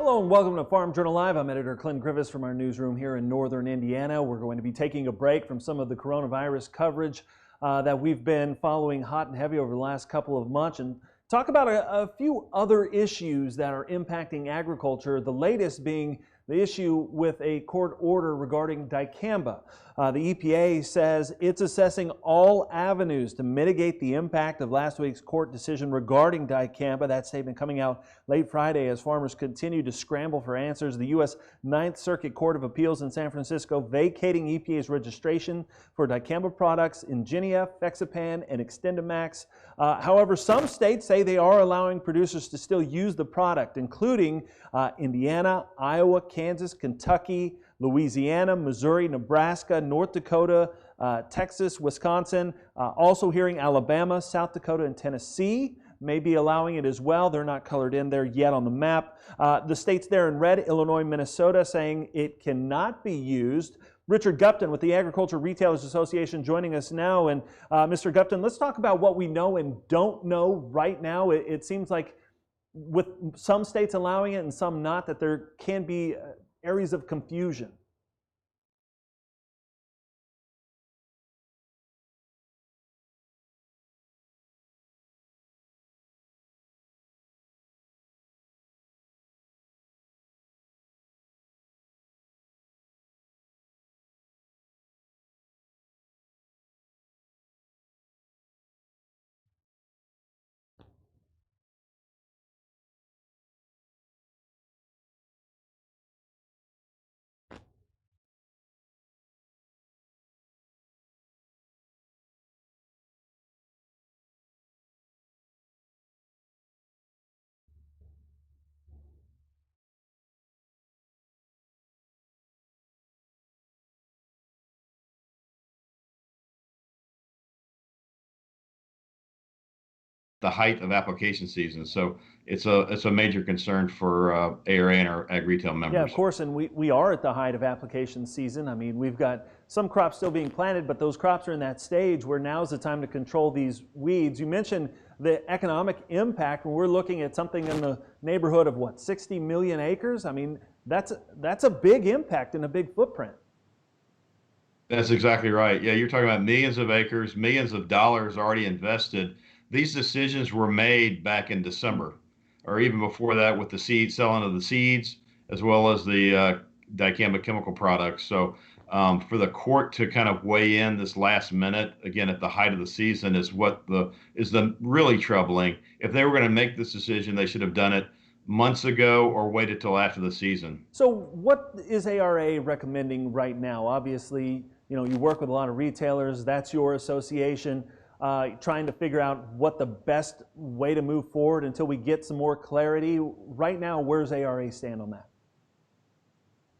Hello and welcome to Farm Journal Live. I'm editor Clint Griffiths from our newsroom here in northern Indiana. We're going to be taking a break from some of the coronavirus coverage that we've been following hot and heavy over the last couple of months and talk about a few other issues that are impacting agriculture, the latest being the issue with a court order regarding dicamba. The EPA says it's assessing all avenues to mitigate the impact of last week's court decision regarding dicamba. That statement coming out late Friday as farmers continue to scramble for answers. The U.S. Ninth Circuit Court of Appeals in San Francisco vacating EPA's registration for dicamba products Ingenia, Fexapan, and Extendamax. However, some states say they are allowing producers to still use the product, including Indiana, Iowa, Kansas, Kentucky, Louisiana, Missouri, Nebraska, North Dakota, Texas, Wisconsin, also hearing Alabama, South Dakota, and Tennessee may be allowing it as well. They're not colored in there yet on the map. The states there in red, Illinois, Minnesota, saying it cannot be used. Richard Gupton with the Agriculture Retailers Association joining us now. And Mr. Gupton, let's talk about what we know and don't know right now. It seems like with some states allowing it and some not, that there can be areas of confusion. The height of application season. So it's a major concern for ARA and our ag retail members. Yeah, of course, and we are at the height of application season. I mean, we've got some crops still being planted, but those crops are in that stage where now's the time to control these weeds. You mentioned the economic impact when we're looking at something in the neighborhood of what, 60 million acres? I mean, that's a big impact and a big footprint. That's exactly right. Yeah, you're talking about millions of acres, millions of dollars already invested. These decisions were made back in December, or even before that with the seed selling of the seeds, as well as the dicamba chemical products. So for the court to kind of weigh in this last minute, again, at the height of the season is the really troubling. If they were going to make this decision, they should have done it months ago or waited till after the season. So what is ARA recommending right now? Obviously, you work with a lot of retailers. That's your association. Trying to figure out what the best way to move forward until we get some more clarity. Right now, where's ARA stand on that?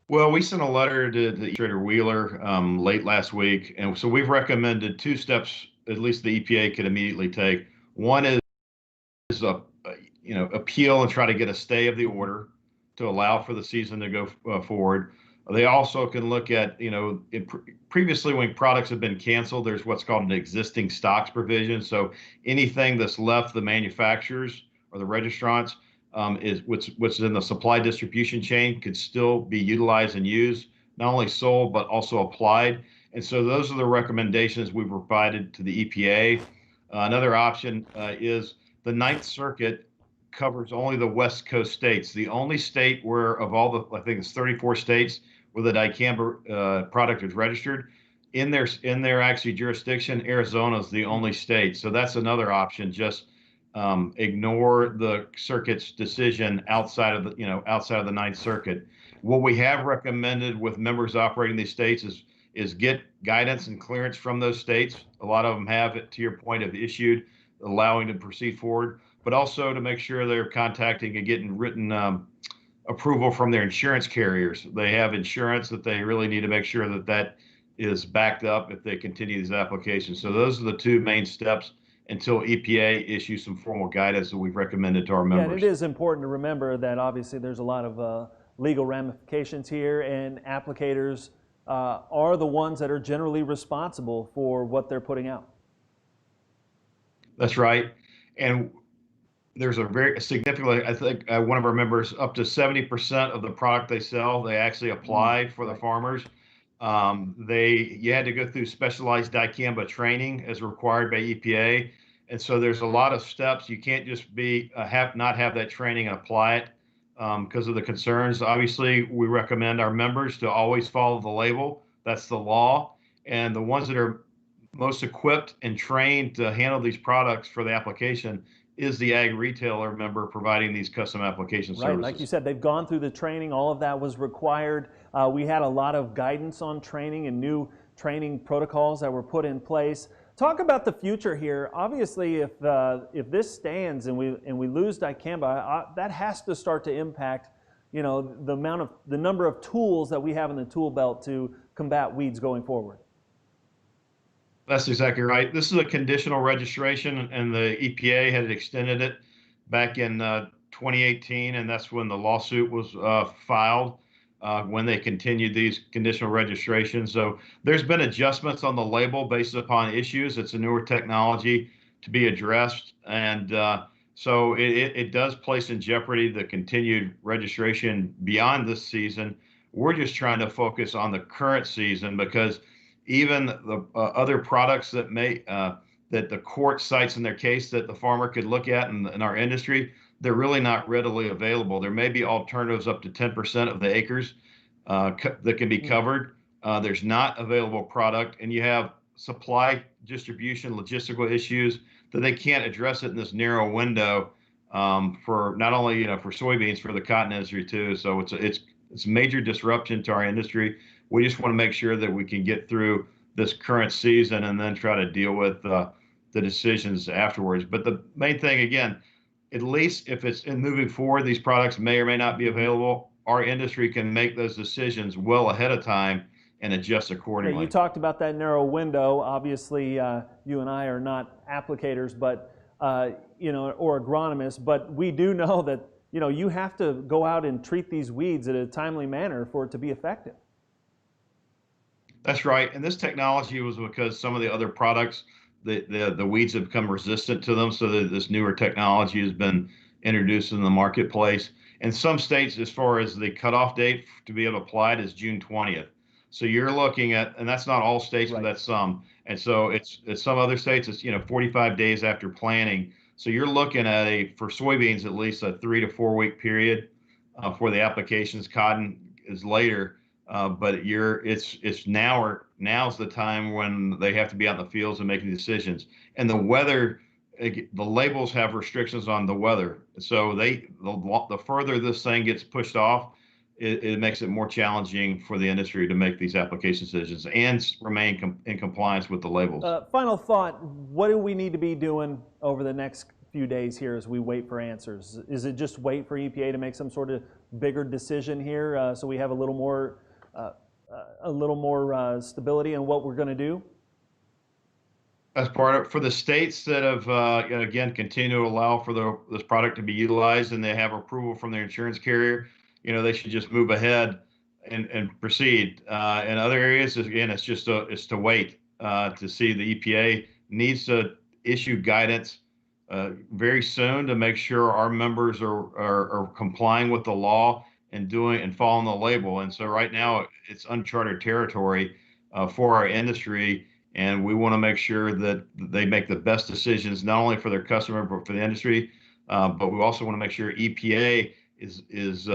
Well, we sent a letter to Administrator Wheeler late last week, and so we've recommended two steps at least the EPA could immediately take. One is appeal and try to get a stay of the order to allow for the season to go forward. They also can look at, previously when products have been canceled, there's what's called an existing stocks provision. So anything that's left the manufacturers or the registrants is what's in the supply distribution chain could still be utilized and used, not only sold, but also applied. And so those are the recommendations we've provided to the EPA. Another option is the Ninth Circuit covers only the West Coast states. The only state where of all the, I think it's 34 states, where the dicamba product is registered, in their actually jurisdiction, Arizona is the only state. So that's another option. Just ignore the circuit's decision outside of the Ninth Circuit. What we have recommended with members operating these states is get guidance and clearance from those states. A lot of them have, to your point, have issued allowing to proceed forward, but also to make sure they're contacting and getting written approval from their insurance carriers. They have insurance that they really need to make sure that is backed up if they continue these applications. So those are the two main steps until EPA issues some formal guidance that we've recommended to our members. Yeah, and it is important to remember that obviously there's a lot of legal ramifications here, and applicators are the ones that are generally responsible for what they're putting out. That's right. And there's a very significantly, I think one of our members, up to 70% of the product they sell, they actually apply for the Right. farmers. You had to go through specialized dicamba training as required by EPA. And so there's a lot of steps. You can't just not have that training and apply it because of the concerns. Obviously, we recommend our members to always follow the label. That's the law. And the ones that are most equipped and trained to handle these products for the application is the ag retailer member providing these custom application Right, services. like you said, they've gone through the training. All of that was required. We had a lot of guidance on training and new training protocols that were put in place. Talk about the future here. Obviously, if this stands and we lose dicamba, that has to start to impact, you know, the number of tools that we have in the tool belt to combat weeds going forward. That's exactly right. This is a conditional registration, and the EPA had extended it back in 2018, and that's when the lawsuit was filed when they continued these conditional registrations. So there's been adjustments on the label based upon issues. It's a newer technology to be addressed, and so it does place in jeopardy the continued registration beyond this season. We're just trying to focus on the current season because even the other products that that the court cites in their case that the farmer could look at in our industry, they're really not readily available. There may be alternatives up to 10% of the acres that can be covered. There's not available product, and you have supply, distribution, logistical issues that they can't address it in this narrow window for not only for soybeans, for the cotton industry too. So it's major disruption to our industry. We just want to make sure that we can get through this current season and then try to deal with the decisions afterwards. But the main thing, again, at least if it's in moving forward, these products may or may not be available. Our industry can make those decisions well ahead of time and adjust accordingly. Yeah, you talked about that narrow window. Obviously, you and I are not applicators, but or agronomists, but we do know that you have to go out and treat these weeds in a timely manner for it to be effective. That's right. And this technology was because some of the other products, the weeds have become resistant to them. So this newer technology has been introduced in the marketplace. And some states, as far as the cutoff date to be able to apply it, is June 20th. So you're looking at, and that's not all states, right. But that's some. And so it's some other states, it's 45 days after planting. So you're looking at for soybeans, at least a 3 to 4 week period for the applications. Cotton is later. But now's the time when they have to be out in the fields and making decisions. And the weather, the labels have restrictions on the weather. So the further this thing gets pushed off, it makes it more challenging for the industry to make these application decisions and remain in compliance with the labels. Final thought, what do we need to be doing over the next few days here as we wait for answers? Is it just wait for EPA to make some sort of bigger decision here so we have a little more stability in what we're going to do? As part of for the states that have again continue to allow for this product to be utilized and they have approval from their insurance carrier, they should just move ahead and proceed. In other areas, again, it's to wait to see. The EPA needs to issue guidance very soon to make sure our members are complying with the law and following the label. And so right now it's uncharted territory for our industry, and we want to make sure that they make the best decisions not only for their customer but for the industry. But we also want to make sure EPA is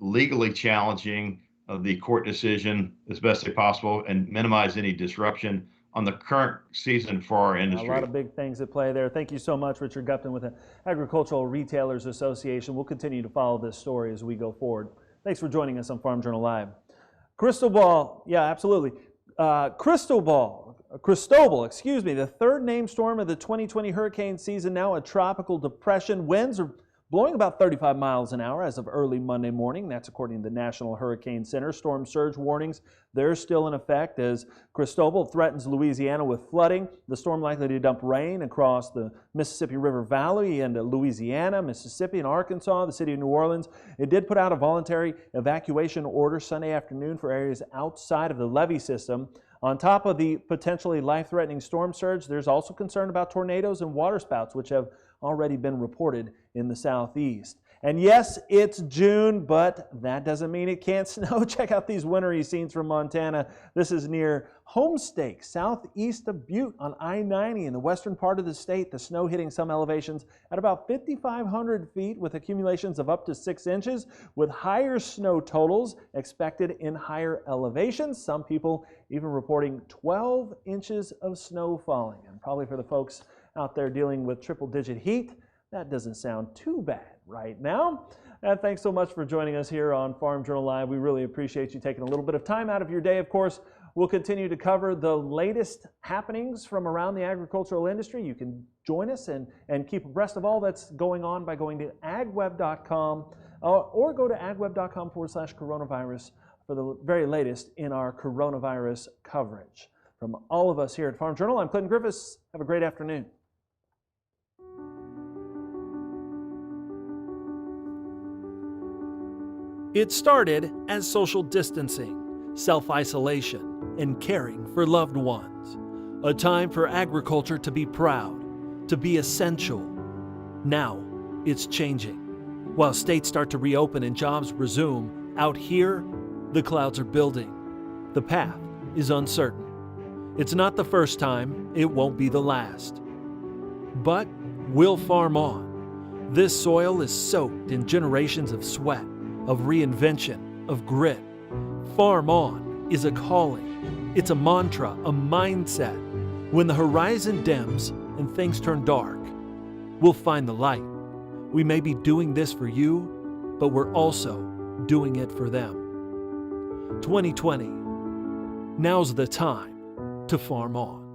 legally challenging the court decision as best they possible and minimize any disruption on the current season for our industry. A lot of big things at play there. Thank you so much, Richard Gupton with the Agricultural Retailers Association. We'll continue to follow this story as we go forward. Thanks for joining us on Farm Journal Live. Crystal ball, yeah, absolutely. Cristobal, the third named storm of the 2020 hurricane season, now a tropical depression. Winds are blowing about 35 miles an hour as of early Monday morning. That's according to the National Hurricane Center. Storm surge warnings, they're still in effect as Cristobal threatens Louisiana with flooding. The storm likely to dump rain across the Mississippi River Valley into Louisiana, Mississippi, and Arkansas, the city of New Orleans. It did put out a voluntary evacuation order Sunday afternoon for areas outside of the levee system. On top of the potentially life-threatening storm surge, there's also concern about tornadoes and waterspouts, which have already been reported in the southeast. And yes, it's June, but that doesn't mean it can't snow. Check out these wintry scenes from Montana. This is near Homestake, southeast of Butte on I-90 in the western part of the state. The snow hitting some elevations at about 5,500 feet with accumulations of up to 6 inches, with higher snow totals expected in higher elevations. Some people even reporting 12 inches of snow falling. And probably for the folks out there dealing with triple-digit heat, that doesn't sound too bad right now. And thanks so much for joining us here on Farm Journal Live. We really appreciate you taking a little bit of time out of your day. Of course, we'll continue to cover the latest happenings from around the agricultural industry. You can join us and keep abreast of all that's going on by going to agweb.com or go to agweb.com/coronavirus for the very latest in our coronavirus coverage. From all of us here at Farm Journal, I'm Clinton Griffiths. Have a great afternoon. It started as social distancing, self-isolation, and caring for loved ones. A time for agriculture to be proud, to be essential. Now, it's changing. While states start to reopen and jobs resume, out here, the clouds are building. The path is uncertain. It's not the first time, it won't be the last. But we'll farm on. This soil is soaked in generations of sweat, of reinvention, of grit. Farm on is a calling. It's a mantra, a mindset. When the horizon dims and things turn dark, we'll find the light. We may be doing this for you, but we're also doing it for them. 2020, now's the time to farm on.